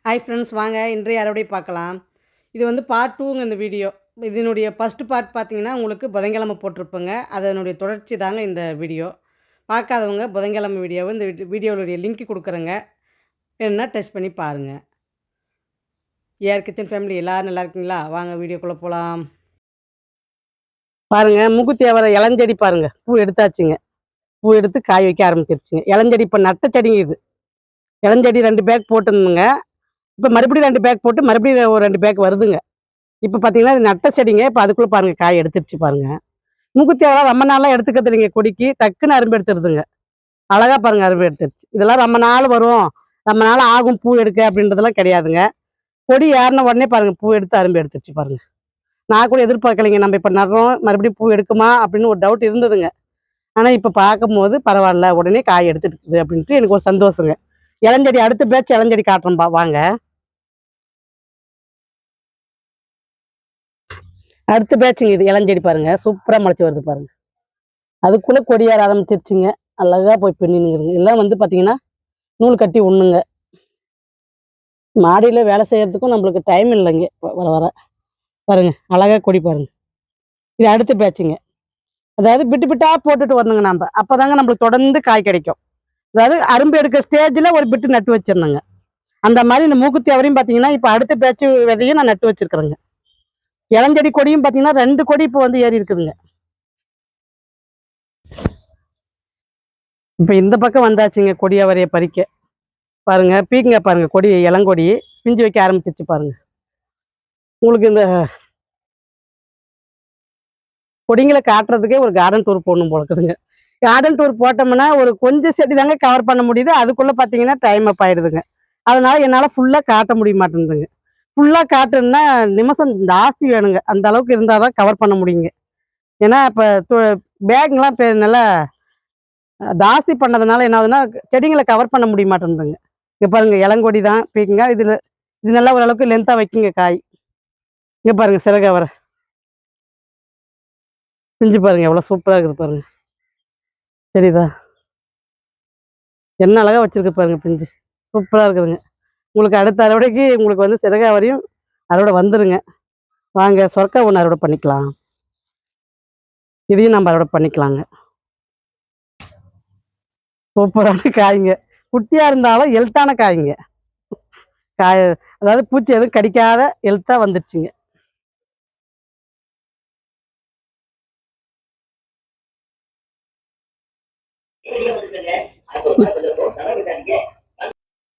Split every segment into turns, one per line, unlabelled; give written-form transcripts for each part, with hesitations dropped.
Hi friends, வாங்க இன்றைய அறுவடை பார்க்கலாம். இது வந்து பார்ட் 2ங்க இந்த வீடியோ. இதனுடைய ஃபர்ஸ்ட் பார்ட் பார்த்தீங்கன்னா, உங்களுக்கு புதன்கிழமை போட்டிருப்பேங்க. அதனுடைய தொடர்ச்சி தாங்க இந்த வீடியோ. பார்க்காதவங்க புதன்கிழமை வீடியோவை இந்த வீடியோவுடைய லிங்க் கொடுக்குறேங்க. வேணும்னா டெஸ்ட் பண்ணி பாருங்கள். ஏஆர் கிச்சன் ஃபேமிலி எல்லோரும் நல்லா இருக்கீங்களா? வாங்க வீடியோக்குள்ளே போகலாம். பாருங்கள், மூக்குத்தி அவரை இளஞ்செடி பாருங்கள், பூ எடுத்தாச்சுங்க. பூ எடுத்து காய் வைக்க ஆரம்பிச்சிருச்சுங்க. இளஞ்செடி இப்போ நட்ட செடிங்க இது. இளஞ்செடி 2 பேக் போட்டுருந்துங்க. இப்போ மறுபடியும் 2 பேக் போட்டு மறுபடியும் ஒரு 2 பேக் வருதுங்க. இப்போ பார்த்தீங்கன்னா இது நட்ட செடிங்க. இப்போ அதுக்குள்ளே பாருங்கள் காய் எடுத்துருச்சு பாருங்கள். மூக்குத்தி அவரை ரொம்ப நாளாக எடுத்துக்கிறது இல்லைங்க. கொடிக்கு டக்குன்னு அரும்பு எடுத்துருதுங்க. அழகாக பாருங்கள் அரும்பு எடுத்துருச்சு. இதெல்லாம் ரொம்ப நாள் வரும், ரொம்ப நாள் ஆகும் பூ எடுக்க அப்படின்றதெல்லாம் கிடையாதுங்க. கொடி ஏறின உடனே பாருங்கள் பூ எடுத்து அரும்பு எடுத்துருச்சு பாருங்கள். நான் கூட எதிர்பார்க்கலைங்க, நம்ம இப்போ நடுறோம் மறுபடியும் பூ எடுக்குமா அப்படின்னு ஒரு டவுட் இருந்ததுங்க. ஆனால் இப்போ பார்க்கும்போது பரவாயில்ல, உடனே காய் எடுத்துருக்குது அப்படின்ட்டு எனக்கு ஒரு சந்தோஷங்க. இளஞ்செடி அடுத்த பேட்ச் இளஞ்செடி காட்டுறோம்பா வாங்க. அடுத்த பேட்சுங்க இது இளஞ்செடி பாருங்க, சூப்பராக முளைச்சி வருது பாருங்க. அதுக்குள்ளே கொடியார ஆரம்பிச்சிருச்சுங்க. அழகா போய் பின்னினுங்கிறதுங்க. எல்லாம் வந்து பார்த்தீங்கன்னா நூல் கட்டி உண்ணுங்க. மாடியில் வேலை செய்யறதுக்கும் நம்மளுக்கு டைம் இல்லைங்க. வர வர பாருங்க அழகா கொடி பாருங்க. இது அடுத்த பேட்சுங்க. அதாவது பிட்டு பிட்டா போட்டுட்டு வரணுங்க. நம்ம அப்போதாங்க நம்மளுக்கு தொடர்ந்து காய் கிடைக்கும். அதாவது அரும்பு எடுக்கிற ஸ்டேஜில் ஒரு பிட்டு நட்டு வச்சிடணுங்க. அந்த மாதிரி இந்த மூக்குத்தி அவரையும் பார்த்தீங்கன்னா இப்போ அடுத்த பேட்சு விதையும் நான் நட்டு வச்சிருக்கிறேங்க. இளஞ்செடி கொடியும் பார்த்தீங்கன்னா 2 கொடி இப்போ வந்து ஏறி இருக்குதுங்க. இப்போ இந்த பக்கம் வந்தாச்சுங்க கொடி அவரையை பறிக்க. பாருங்க பீக்குங்க பாருங்க, கொடி இளங்கொடி பிஞ்சு வைக்க ஆரம்பிச்சிருச்சு பாருங்க. உங்களுக்கு இந்த கொடிங்களை காட்டுறதுக்கே ஒரு கார்டன் டூர் போடணும் போல இருக்குதுங்க. கார்டன் டூர் போட்டோம்னா ஒரு கொஞ்சம் செடி தாங்க கவர் பண்ண முடியுது. அதுக்குள்ளே பார்த்தீங்கன்னா டைம் அப் ஆயிடுதுங்க. அதனால என்னால் ஃபுல்லாக காட்ட முடிய மாட்டேங்குதுங்க. ஃபுல்லாக காட்டுன்னா நிமிஷம் ஜாஸ்தி வேணுங்க. அந்த அளவுக்கு இருந்தால் தான் கவர் பண்ண முடியுங்க. ஏன்னா இப்போ பேக்லாம் இப்போ நல்லா ஜாஸ்தி பண்ணதுனால என்ன ஆகுதுன்னா செடிங்களை கவர் பண்ண முடிய மாட்டேங்குதுங்க. இங்கே பாருங்க இளங்கொடி தான் பீக்குங்க. இது நல்லா ஓரளவுக்கு லென்த்தாக வைக்குங்க காய். இங்கே பாருங்க சிறகு அவரை பிஞ்சு பாருங்க எவ்வளோ சூப்பராக இருக்குது பாருங்க. சரிதா, என்ன அழகாக வச்சிருக்கு பாருங்க பிஞ்சு, சூப்பராக இருக்குதுங்க. உங்களுக்கு அடுத்த அறுவடைக்கு உங்களுக்கு வந்து சிறகு அவரையும் அறுவடை வந்துருங்க. வாங்க சொரக்கா ஒன்று அறுவடை பண்ணிக்கலாம். இதையும் நம்ம அறுவடை பண்ணிக்கலாங்க. சூப்பரான காய்ங்க, குட்டியாக இருந்தாலும் ஹெல்த்தான காய்ங்க. காய அதாவது பூச்சி எதுவும் கடிக்காத ஹெல்த்தாக வந்துடுச்சுங்க.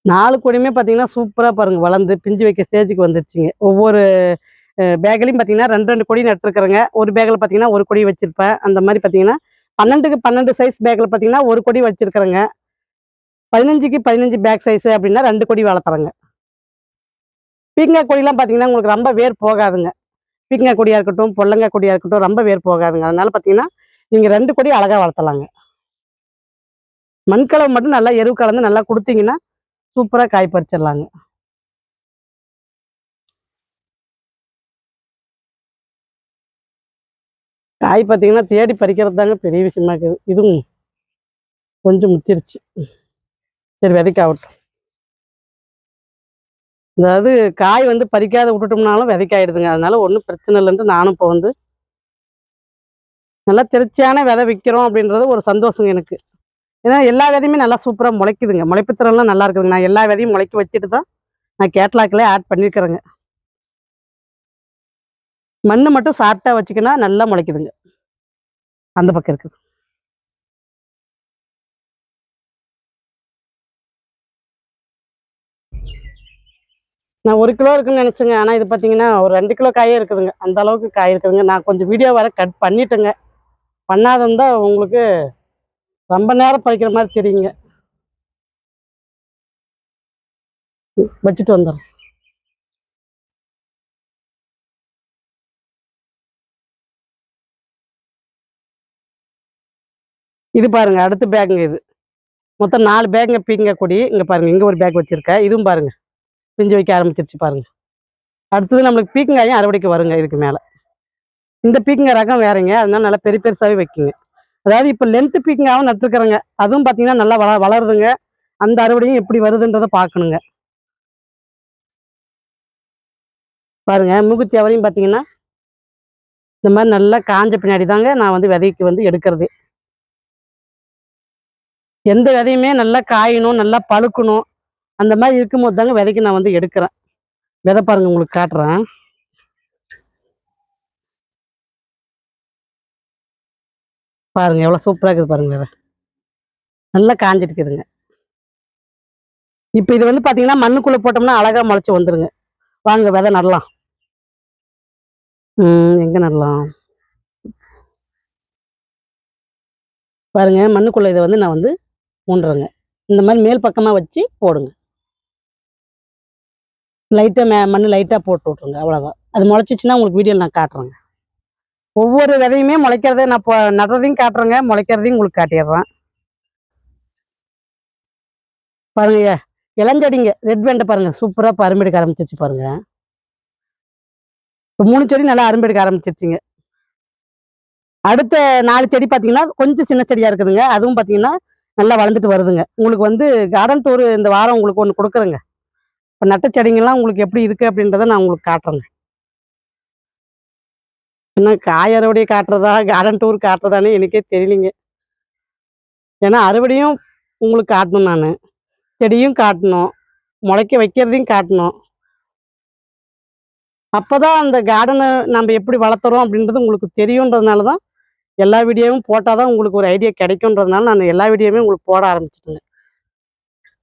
நாலு கொடியுமே பார்த்தீங்கன்னா சூப்பராக பாருங்கள் வளர்ந்து பிஞ்சு வைக்க ஸ்டேஜுக்கு வந்துடுச்சுங்க. ஒவ்வொரு பேக்லையும் பார்த்தீங்கன்னா 2 கொடி நட்டுருக்குறேங்க. ஒரு பேக்கில் பார்த்தீங்கன்னா ஒரு கொடி வச்சுருப்பேன். அந்த மாதிரி பார்த்தீங்கன்னா 12க்கு 12 சைஸ் பேக்கில் பார்த்தீங்கன்னா ஒரு கொடி வச்சுருக்குறேங்க. 15க்கு 15 பேக் சைஸு அப்படின்னா 2 கொடி வளர்த்துறேங்க. பீக்கங்காய் கொடிலாம் பார்த்தீங்கன்னா உங்களுக்கு ரொம்ப வேர் போகாதுங்க. பீக்கங்காய் கொடியாக இருக்கட்டும், பொல்லங்காய் கொடியாக இருக்கட்டும் ரொம்ப வேர் போகாதுங்க. அதனால பார்த்தீங்கன்னா நீங்கள் 2 கொடி அழகாக வளர்த்தலாங்க. மண்கலவை மட்டும் நல்லா எருவு கலந்து நல்லா கொடுத்தீங்கன்னா சூப்பராக காய் பறிச்சிடலாங்க. காய் பார்த்தீங்கன்னா தேடி பறிக்கிறது தாங்க பெரிய விஷயமா இருக்குது. இதுவும் கொஞ்சம் முத்திருச்சு. சரி விதைக்காகட்டும். அதாவது காய் வந்து பறிக்காத விட்டுட்டோம்னாலும் விதைக்காயிடுதுங்க. அதனால ஒன்றும் பிரச்சனை இல்லைன்ட்டு நானும் இப்போ வந்து நல்லா திருச்சியான விதை விற்கிறோம் அப்படின்றது ஒரு சந்தோஷங்க எனக்கு. ஏன்னா எல்லா விதையுமே நல்லா சூப்பராக முளைக்குதுங்க. முளைப்பு திறன்லாம் நல்லா இருக்குதுங்க. நான் எல்லா விதையும் முளைக்க வச்சுட்டு தான் நான் கேட்லாக்கில் ஆட் பண்ணியிருக்கிறேங்க. மண் மட்டும் சாப்பிட்டா வச்சுக்கினா நல்லா முளைக்குதுங்க. அந்த பக்கம் இருக்குது. நான் 1 கிலோ இருக்குன்னு நினச்சேங்க. ஆனால் இது பார்த்தீங்கன்னா ஒரு 2 கிலோ காயே இருக்குதுங்க. அந்த அளவுக்கு காய் இருக்குதுங்க. நான் கொஞ்சம் வீடியோ வர கட் பண்ணிட்டேங்க. பண்ணாதான் தான் உங்களுக்கு ரொம்ப நேரம் பறிக்கிற மாதிரி தெரியுங்க. வச்சுட்டு வந்துடுறேன். இது பாருங்க அடுத்த பேக்குங்க. இது மொத்தம் 4 பேக்குங்க பீக்கங்காய் கொடி. இங்கே பாருங்க, இங்கே ஒரு பேக் வச்சுருக்கேன். இதுவும் பாருங்க பிஞ்சு வைக்க ஆரம்பிச்சிருச்சு பாருங்க. அடுத்தது நம்மளுக்கு பீக்கங்காயும் அறுவடைக்கு வருங்க. இதுக்கு மேலே இந்த பீக்கங்காய் ரகம் வேறங்க. அதனால நல்லா பெரிய பெருசாகவே வைக்குங்க. அதாவது இப்போ லென்த்து பீக்கங்காவும் நட்டுருக்குறேங்க. அதுவும் பார்த்தீங்கன்னா நல்லா வளருதுங்க. அந்த அறுவடையும் எப்படி வருதுன்றதை பார்க்கணுங்க. பாருங்க மூக்குத்தி அவரையும் பார்த்தீங்கன்னா இந்த மாதிரி நல்லா காஞ்ச பின்னாடி தாங்க நான் வந்து விதைக்கு வந்து எடுக்கிறது. எந்த விதையுமே நல்லா காயணும், நல்லா பழுக்கணும், அந்த மாதிரி இருக்கும்போது தாங்க விதைக்கு நான் வந்து எடுக்கிறேன். விதை பாருங்க உங்களுக்கு காட்டுறேன். பாருங்க எவ்வளோ சூப்பராக இருக்குது பாருங்க விதை. நல்லா காஞ்சிருக்குதுங்க. இப்போ இது வந்து பார்த்தீங்கன்னா மண்ணுக்குள்ளே போட்டோம்னா அழகா முளைச்சி வந்துருங்க. வாங்க விதை நடலாம். எங்கே நடலாம் பாருங்க. மண்ணுக்குள்ளே இதை வந்து நான் வந்து ஊண்டுறேங்க. இந்த மாதிரி மேல் பக்கமாக வச்சு போடுங்க. லைட்டாக மண் லைட்டாக போட்டு விட்ருங்க, அவ்வளோதான். அது முளைச்சிச்சுன்னா உங்களுக்கு வீடியோவில் நான் காட்டுறேங்க. ஒவ்வொரு விதையுமே முளைக்கிறத நான் இப்போ நடுறதையும் காட்டுறேங்க, முளைக்கிறதையும் உங்களுக்கு காட்டிடுறேன். பாருங்க இளஞ்செடிங்க ரெட் வெண்டை பாருங்க சூப்பராக இப்போ அரும்பெடுக்க ஆரம்பிச்சிருச்சு பாருங்க. இப்போ 3 செடி நல்லா அரும்பெடுக்க ஆரம்பிச்சிருச்சுங்க. அடுத்த 4 செடி பார்த்தீங்கன்னா கொஞ்சம் சின்ன செடியாக இருக்குதுங்க. அதுவும் பார்த்தீங்கன்னா நல்லா வளர்ந்துட்டு வருதுங்க. உங்களுக்கு வந்து கார்டன் டூர் இந்த வாரம் உங்களுக்கு ஒன்று கொடுக்குறேங்க. இப்போ நட்ட செடிங்கெல்லாம் உங்களுக்கு எப்படி இருக்குது அப்படின்றத நான் உங்களுக்கு காட்டுறேங்க. ஏன்னா காய் அறுவடையை காட்டுறதா கார்டன் டூர் காட்டுறதான்னு எனக்கே தெரியலிங்க. ஏன்னா அறுவடையும் உங்களுக்கு காட்டணும், நான் செடியும் காட்டணும், முளைக்க வைக்கிறதையும் காட்டணும். அப்பதான் அந்த கார்டனை நம்ம எப்படி வளர்த்துறோம் அப்படின்றது உங்களுக்கு தெரியுன்றதுனால தான் எல்லா வீடியோவும் போட்டால் தான் உங்களுக்கு ஒரு ஐடியா கிடைக்குன்றதுனால நான் எல்லா வீடியோவுமே உங்களுக்கு போட ஆரம்பிச்சிட்டேங்க.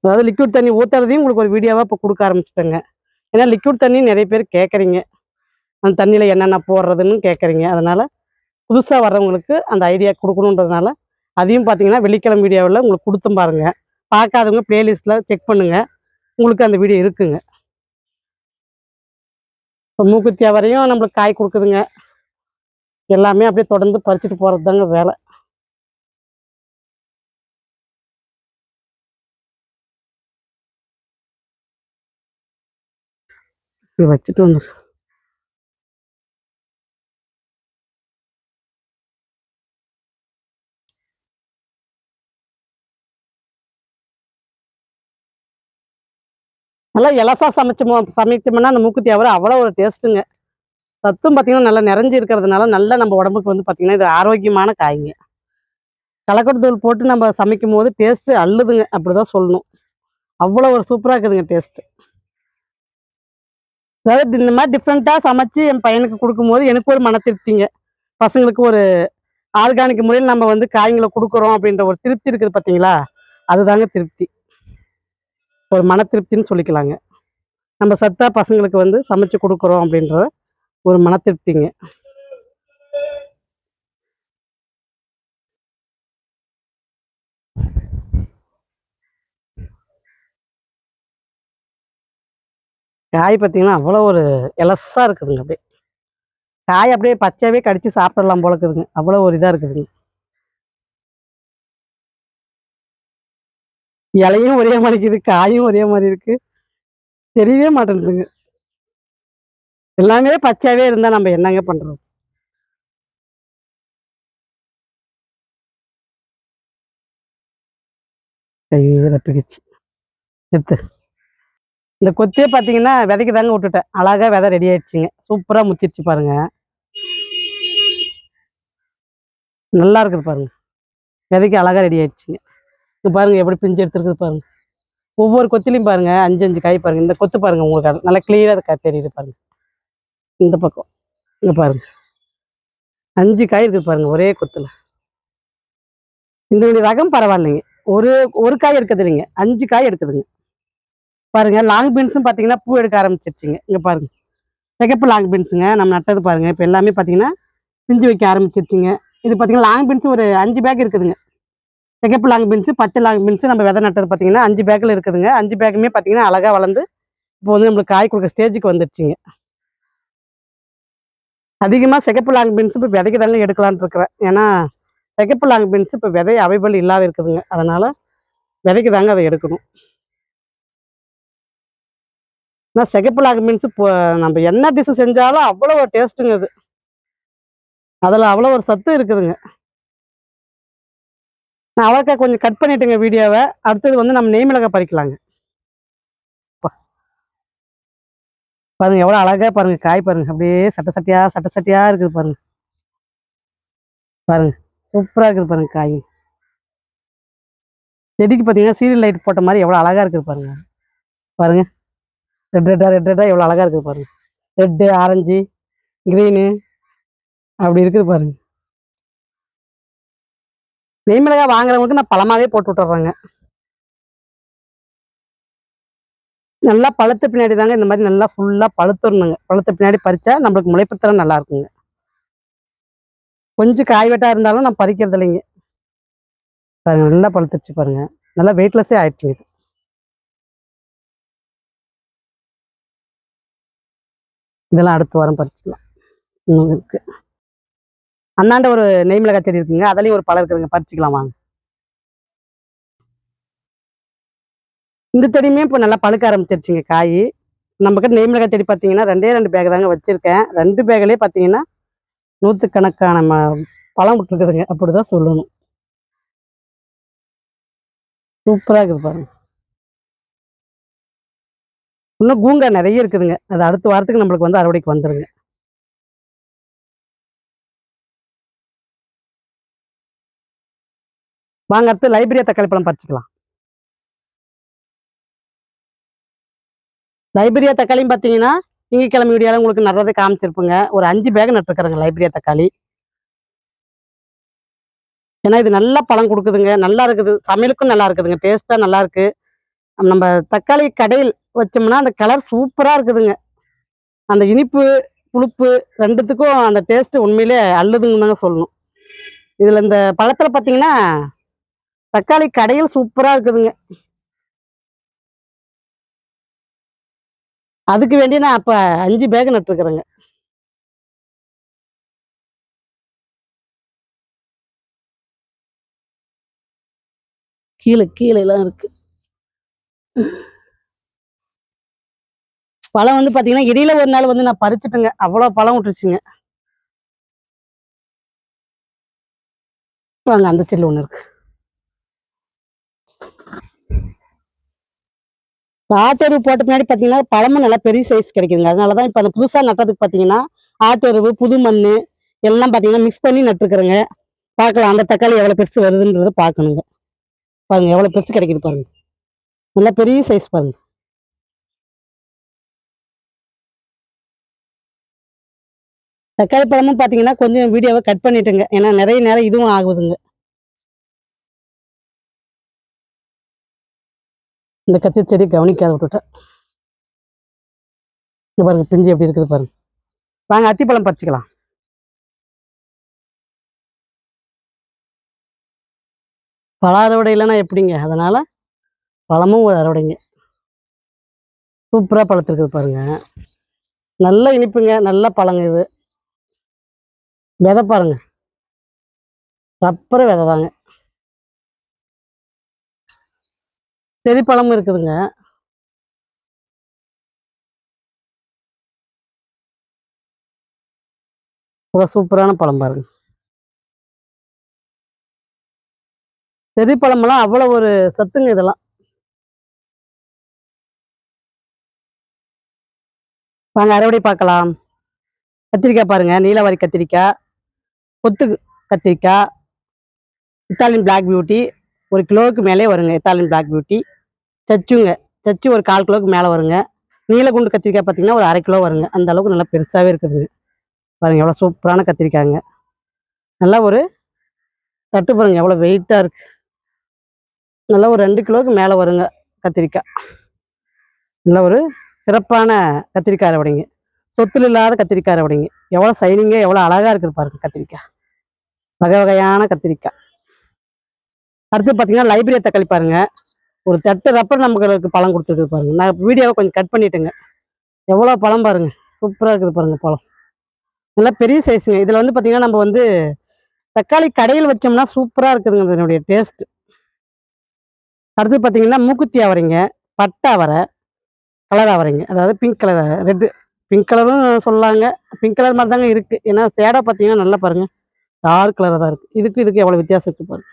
அதாவது லிக்விட் தண்ணி ஊற்றுறதையும் உங்களுக்கு ஒரு வீடியோவாக இப்போ கொடுக்க ஆரம்பிச்சிட்டேங்க. ஏன்னா லிக்விட் தண்ணி நிறைய பேர் கேட்குறீங்க, அந்த தண்ணியில் என்னென்ன போடுறதுன்னு கேட்குறீங்க. அதனால் புதுசாக வர்றவங்களுக்கு அந்த ஐடியா கொடுக்கணுன்றதுனால அதையும் பார்த்தீங்கன்னா வெள்ளிக்கிழமை வீடியோவில் உங்களுக்கு கொடுத்தும் பாருங்கள். பார்க்காதவங்க ப்ளேலிஸ்ட்டில் செக் பண்ணுங்கள், உங்களுக்கு அந்த வீடியோ இருக்குங்க. இப்போ மூக்குத்தியா வரையும் நம்மளுக்கு காய் கொடுக்குதுங்க. எல்லாமே அப்படியே தொடர்ந்து பறிச்சுட்டு போகிறது தாங்க வேலை. இப்படி வச்சுட்டு வந்து நல்லா இலசா சமைச்சோம்னா அந்த மூக்குத்தி அவரை அவ்வளோ ஒரு டேஸ்ட்டுங்க. சத்தும் பார்த்தீங்கன்னா நல்லா நிறைஞ்சி இருக்கிறதுனால நல்லா நம்ம உடம்புக்கு வந்து பார்த்தீங்கன்னா இது ஆரோக்கியமான காய்ங்க. கலக்கொட்டு தூள் போட்டு நம்ம சமைக்கும் போது டேஸ்ட்டு அள்ளுதுங்க, அப்படிதான் சொல்லணும். அவ்வளோ ஒரு சூப்பராக இருக்குதுங்க டேஸ்ட்டு. அதாவது இந்த மாதிரி டிஃப்ரெண்ட்டாக சமைச்சு என் பையனுக்கு கொடுக்கும்போது எனக்கு ஒரு மன திருப்திங்க. பசங்களுக்கு ஒரு ஆர்கானிக் முறையில் நம்ம வந்து காய்களை கொடுக்குறோம் அப்படின்ற ஒரு திருப்தி இருக்குது பார்த்தீங்களா, அதுதாங்க திருப்தி. ஒரு மன திருப்தின்னு சொல்லிக்கலாங்க. நம்ம சத்தா பசங்களுக்கு வந்து சமைச்சு கொடுக்குறோம் அப்படின்ற ஒரு மன திருப்திங்க. காய் பார்த்தீங்கன்னா அவ்வளோ ஒரு எலஸா இருக்குதுங்க. அப்படியே காய் அப்படியே பச்சையாவே கடிச்சு சாப்பிடலாம் போல இருக்குதுங்க. அவ்வளோ ஒரு இதா இருக்குதுங்க. இலையும் ஒரே மாதிரி இருக்குது, காயும் ஒரே மாதிரி இருக்கு. தெரியவே மாட்டேங்குதுங்க. எல்லாமே பச்சையாவே இருந்தா நம்ம என்னங்க பண்றது? கையே ரப்பிக்கிச்சு. எடுத்து இந்த கொத்தே பார்த்தீங்கன்னா விதைக்கு தாங்க விட்டுட்டேன். அழகா விதை ரெடி ஆயிடுச்சுங்க. சூப்பரா முத்திருச்சு பாருங்க. நல்லா இருக்குது பாருங்க. விதைக்கு அழகா ரெடி ஆயிடுச்சுங்க. இங்க பாருங்க எப்படி பிஞ்சு எடுத்துருக்குது பாருங்க. ஒவ்வொரு கொத்திலையும் பாருங்க 5, 5 காய் பாருங்க. இந்த கொத்து பாருங்க உங்களுக்கு நல்லா கிளியரா இருக்கா தெரியுது பாருங்க. இந்த பக்கம் இங்க பாருங்க 5 காய் இருக்குது பாருங்க ஒரே கொத்துல. இதனுடைய ரகம் பரவாயில்லைங்க. ஒரு ஒரு காய் எடுக்குது இல்லைங்க, 5 காய் எடுக்குதுங்க. பாருங்க லாங் பீன்ஸும் பார்த்தீங்கன்னா பூ எடுக்க ஆரம்பிச்சிருச்சுங்க. இங்க பாருங்க சிகப்பு லாங் பீன்ஸுங்க நம்ம நட்டது பாருங்க. இப்போ எல்லாமே பார்த்தீங்கன்னா பிஞ்சு வைக்க ஆரம்பிச்சிருச்சுங்க. இது பார்த்தீங்கன்னா லாங் பீன்ஸ் ஒரு 5 பேக் இருக்குதுங்க. சிகப்பு லாங் பீன்ஸு, பச்சை லாங் பீன்ஸு நம்ம விதை நட்டது பார்த்தீங்கன்னா 5 பேக்கில் இருக்குதுங்க. 5 பேக்குமே பார்த்தீங்கன்னா அழகா வளர்ந்து இப்போ வந்து நம்மளுக்கு காய் கொடுக்குற ஸ்டேஜுக்கு வந்துருச்சுங்க. அதிகமாக சிகப்பு லாங் பீன்ஸ் இப்போ விதைக்கு தாங்க எடுக்கலான்னு இருக்கிறேன். ஏன்னா சிகப்பு லாங் பீன்ஸ் இப்போ விதை அவைபிள் இல்லாத இருக்குதுங்க. அதனால விதைக்கு தாங்க அதை எடுக்கணும். ஆனால் சிகப்பு லாங் பீன்ஸ் இப்போ நம்ம என்ன டிஷ் செஞ்சாலும் அவ்வளோ ஒரு டேஸ்ட்டுங்க அது. அதில் அவ்வளோ ஒரு சத்து இருக்குதுங்க. நான் அவரைக்காய் கொஞ்சம் கட் பண்ணிட்டுங்க வீடியோவை. அடுத்தது வந்து நம்ம நெய் மிளகாய் பறிக்கலாங்க. பாருங்க எவ்வளோ அழகா பாருங்க காய் பாருங்க, அப்படியே சட்ட சட்டையா சட்ட சட்டையா இருக்குது பாருங்க. பாருங்க சூப்பரா இருக்குது பாருங்க காய். செடிக்கு பார்த்தீங்கன்னா சீரியல் லைட் போட்ட மாதிரி எவ்வளோ அழகா இருக்குது பாருங்க. பாருங்க ரெட் ரெட்டா எவ்வளோ அழகா இருக்குது பாருங்க. ரெட்டு, ஆரஞ்சு, கிரீனு அப்படி இருக்குது பாருங்க. நெய் மிளகாய் வாங்குறவங்களுக்கு நான் பழமாவே போட்டு விட்டுறேங்க. நல்லா பழுத்த பின்னாடி தாங்க இந்த மாதிரி நல்லா ஃபுல்லா பழுத்துடணுங்க. பழுத்த பின்னாடி பறிச்சா நம்மளுக்கு முளைப்புத்தரம் நல்லா இருக்குங்க. கொஞ்சம் காய் வெட்டா இருந்தாலும் நான் பறிக்கிறது இல்லைங்க. பாருங்க நல்லா பழுத்துருச்சு பாருங்க. நல்லா வெயிட்லெஸ்ஸே ஆயிடுச்சுங்க இது. இதெல்லாம் அடுத்த வாரம் பறிச்சுக்கலாம். இன்னும் இருக்கு. அந்தாண்ட ஒரு நெய் மிளகாய் செடி இருக்குங்க. அதுலயும் ஒரு பழம் இருக்குதுங்க. பறிச்சுக்கலாம் வாங்க. இந்த செடியுமே இப்போ நல்லா பழுக்க ஆரம்பிச்சிருச்சுங்க காய். நம்ம கிட்ட நெய் மிளகாய் செடி பார்த்தீங்கன்னா 2 பேக் தாங்க வச்சிருக்கேன். 2 பேக்லயே பார்த்தீங்கன்னா நூற்றுக்கணக்கான பழம் விட்டுருக்குதுங்க. அப்படிதான் சொல்லணும். சூப்பரா இருக்குது பாருங்க. இன்னும் கூங்கா நிறைய இருக்குதுங்க. அது அடுத்த வாரத்துக்கு நம்மளுக்கு வந்து அறுவடைக்கு வந்துருங்க. வாங்க அடுத்து லைப்ரரியா தக்காளி பழம் பறிச்சுக்கலாம். லைப்ரரியா தக்காளியும் பார்த்தீங்கன்னா திங்கட்கிழமை வீடியோல உங்களுக்கு நிறையவே காமிச்சிருப்புங்க. ஒரு 5 பேக் நட்டுருக்குறேங்க லைப்ரரியா தக்காளி. ஏன்னா இது நல்லா பழம் கொடுக்குதுங்க. நல்லா இருக்குது. சமையலுக்கும் நல்லா இருக்குதுங்க. டேஸ்ட்டா நல்லா இருக்கு. நம்ம தக்காளி கடையில் வச்சோம்னா அந்த கலர் சூப்பரா இருக்குதுங்க. அந்த இனிப்பு, புளிப்பு 2த்துக்கும் அந்த டேஸ்ட் உண்மையிலே அள்ளுதுன்னு தாங்க சொல்லணும். இதுல இந்த பழத்துல பார்த்தீங்கன்னா தக்காளி கடையில் சூப்பரா இருக்குதுங்க. அதுக்கு வேண்டி நான் அப்ப 5 பேக் நட்டுருக்குறேங்க. கீழ எல்லாம் இருக்கு. பழம் வந்து பார்த்தீங்கன்னா இடையில ஒரு நாள் வந்து நான் பறிச்சுட்டேங்க. அவ்வளோ பழம் விட்டுருச்சுங்க. வாங்க அந்த செடியில ஒண்ணு இருக்கு. ஆட்டெருவு போட்ட பின்னாடி பார்த்தீங்கன்னா பழமும் நல்லா பெரிய சைஸ் கிடைக்குதுங்க. அதனால தான் இப்ப அந்த புதுசா நட்டதுக்கு பார்த்தீங்கன்னா ஆட்டெருவு, புது மண்ணு எல்லாம் பார்த்தீங்கன்னா மிக்ஸ் பண்ணி நட்டுருக்குறேங்க. பார்க்கலாம் அந்த தக்காளி எவ்வளோ பெருசு வருதுன்றத பார்க்கணுங்க. பாருங்க எவ்வளோ பெருசு கிடைக்குது பாருங்க. நல்லா பெரிய சைஸ் பாருங்க. தக்காளி பழமும் பார்த்தீங்கன்னா கொஞ்சம் வீடியோவை கட் பண்ணிட்டுங்க. ஏன்னா நிறைய நேரம் இதுவும் ஆகுதுங்க. இந்த கத்தி செடி கவனிக்காத விட்டுட்டேன். இங்க பாருங்க பிஞ்சு எப்படி இருக்குது பாருங்க. வாங்க அத்திப்பழம் பறிச்சுக்கலாம். பழ அறுவடை இல்லைன்னா எப்படிங்க? அதனால பழமும் ஒரு அறுவடைங்க. சூப்பரா பழுத்திருக்குது பாருங்க. நல்ல இனிப்புங்க. நல்ல பழங்க இது. விதை பாருங்க. ரப்பர் விதை தாங்க. செடி பழமும் இருக்குதுங்க. இவ்வளோ சூப்பரான பழம் பாருங்க. செடி பழமெல்லாம் அவ்வளோ ஒரு சத்துங்க இதெல்லாம். வாங்க அறுவடை பார்க்கலாம். கத்திரிக்காய் பாருங்க. நீலவாரி கத்திரிக்காய், கொத்து கத்திரிக்காய், இத்தாலியன் பிளாக் பியூட்டி 1 கிலோவுக்கு மேலே வருங்க. இத்தாலியன் பிளாக் பியூட்டி சச்சுங்க. சச்சு ஒரு 1/4 கிலோவுக்கு மேலே வருங்க. நீலகுண்டு கத்திரிக்காய் பார்த்தீங்கன்னா ஒரு 1/2 கிலோ வருங்க. அந்த அளவுக்கு நல்லா பெருசாவே இருக்குதுங்க. பாருங்க எவ்வளோ சூப்பரான கத்திரிக்காய்ங்க. நல்லா ஒரு தட்டு பாருங்க எவ்வளோ வெயிட்டா இருக்கு. நல்லா ஒரு 2 கிலோவுக்கு மேலே வருங்க கத்திரிக்காய். நல்ல ஒரு சிறப்பான கத்திரிக்காய் அறுவடைங்க. சொத்துல இல்லாத கத்திரிக்காய் அறுவடைங்க. எவ்வளோ சைனிங்கா எவ்வளோ அழகா இருக்குது பாருங்க கத்திரிக்காய். வகை வகையான கத்திரிக்காய். அடுத்து பார்த்தீங்கன்னா லைப்ரரியா தக்காளி பாருங்க. ஒரு தட்டு ரப்பர் நமக்கு பழம் கொடுத்துருக்கு பாருங்க. நான் வீடியோவை கொஞ்சம் கட் பண்ணிட்டேங்க. எவ்வளோ பழம் பாருங்க. சூப்பரா இருக்குது பாருங்க பழம். நல்லா பெரிய சைஸுங்க. இதுல வந்து பார்த்தீங்கன்னா நம்ம வந்து தக்காளி கடையில் வச்சோம்னா சூப்பரா இருக்குதுங்க இதனுடைய டேஸ்ட். அடுத்து பார்த்தீங்கன்னா மூக்குத்தி அவரைங்க, பட்டை அவரை, கலர் அவரைங்க. அதாவது பிங்க் கலர் ரெட் பிங்க் கலரும் சொல்லலாங்க. பிங்க் கலர் மாதிரி தாங்க இருக்கு. ஏன்னா சேடை பார்த்தீங்கன்னா நல்லா பாருங்க. டார்க் கலரா தான் இருக்கு. இதுக்கு எவ்வளோ வித்தியாசம் இருக்கு பாருங்க.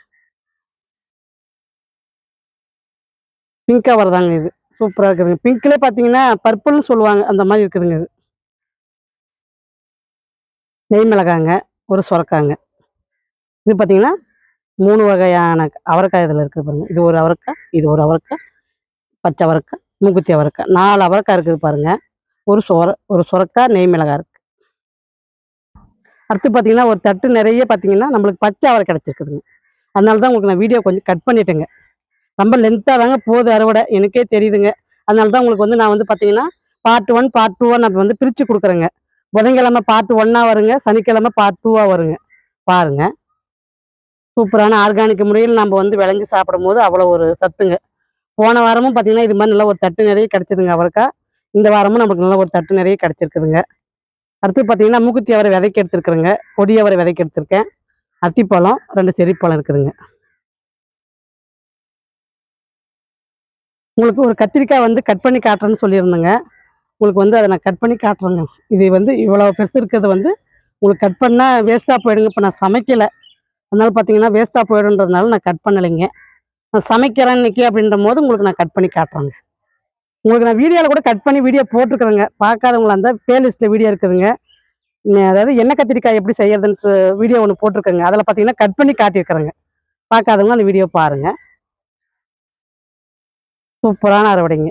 பிங்க் அவரை தாங்க இது. சூப்பரா இருக்குதுங்க. பிங்க்லயே பார்த்தீங்கன்னா, பர்பிள்னு சொல்லுவாங்க. அந்த மாரி இருக்குதுங்க இது. நெய் மிளகாங்க, ஒரு சொரக்காங்க. இது பார்த்தீங்கன்னா, 3 வகையான அவரைக்காய் இதுல இருக்குது பாருங்க. இது ஒரு அவரைக்கா, இது ஒரு அவரைக்கா, பச்சை அவரைக்கா, மூக்குத்தி அவரைக்கா. 4 அவரைக்கா இருக்குது பாருங்க. ஒரு சொரக்கா, நெய் மிளகாய் இருக்கு. அடுத்து பார்த்தீங்கன்னா, ஒரு தட்டு நெறைய பார்த்தீங்கன்னா, நம்மளுக்கு பச்சை அவரை கிடைச்சிருக்குதுங்க. அதனால தான் உங்களுக்கு நான் வீடியோ கொஞ்சம் கட் பண்ணிட்டேங்க. ரொம்ப லென்த்தா தாங்க போகுது அறுவடை. எனக்கே தெரியுதுங்க. அதனால தான் உங்களுக்கு வந்து நான் வந்து பார்த்தீங்கன்னா, பார்ட் 1, பார்ட் 2வா நான் வந்து பிரிச்சு குடுக்குறேங்க. புதன்கிழமை பார்ட் 1ஆ வருங்க. சனிக்கிழமை பார்ட் 2ஆ வருங்க. பாருங்க. சூப்பரான ஆர்கானிக் முறையில் நம்ம வந்து விளைஞ்சு சாப்பிடும்போது அவ்வளோ ஒரு சத்துங்க. போன வாரமும் பார்த்தீங்கன்னா, இது மாரி நல்லா ஒரு தட்டு நெறைய கிடைச்சதுங்க அவரைக்கா. இந்த வாரமும் நமக்கு நல்ல ஒரு தட்டு நெறைய கிடைச்சிருக்குதுங்க. அடுத்து பார்த்தீங்கன்னா, மூக்குத்தி அவரை விதைக்கு எடுத்துருக்குறேங்க. கொடி அவரை விதைக்கு எடுத்துருக்கேன். அத்திப்பழம், 2 செர்ரிப்பழம் இருக்குதுங்க. உங்களுக்கு ஒரு கத்திரிக்காய் வந்து கட் பண்ணி காட்டுறேன்னு சொல்லியிருந்தேங்க. உங்களுக்கு வந்து அத நான் கட் பண்ணி காட்டுறேங்க. இது வந்து இவ்வளோ பெருசு இருக்கிறது வந்து உங்களுக்கு கட் பண்ணா வேஸ்ட்டா போயிடுங்க. இப்ப நான் சமைக்கல. அதனால பார்த்தீங்கன்னா, வேஸ்ட்டா போயிடுன்றதுனால நான் கட் பண்ணலைங்க. நான் சமைக்கிறேன் இன்னைக்கு அப்படின்றபோது உங்களுக்கு நான் கட் பண்ணி காட்டுறேங்க. உங்களுக்கு நான் வீடியோல கூட கட் பண்ணி வீடியோ போட்டுருக்கிறேங்க. பார்க்காதவங்களா இருந்தா பிளேலிஸ்ட்ல வீடியோ இருக்குதுங்க. அதாவது எண்ணெய் கத்திரிக்காய் எப்படி செய்யறதுன்ட்டு வீடியோ ஒண்ணு போட்டுருக்கேங்க. அதில பார்த்தீங்கன்னா, கட் பண்ணி காட்டியிருக்கிறேங்க. பார்க்காதவங்க அந்த வீடியோ பாருங்க. சூப்பரான அறுவடைங்க.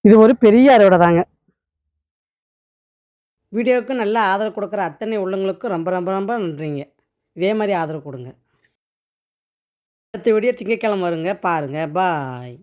இது ஒரு பெரிய அறுவடை தாங்க. வீடியோவுக்கு நல்லா ஆதரவு குடுக்குற அத்தனை உள்ளவங்களுக்கும் ரொம்ப ரொம்ப ரொம்ப நன்றிங்க. இதே மாரி ஆதரவு குடுங்க. அடுத்த வீடியோ திங்கட்கிழமை வருங்க. பாருங்க. பாய்.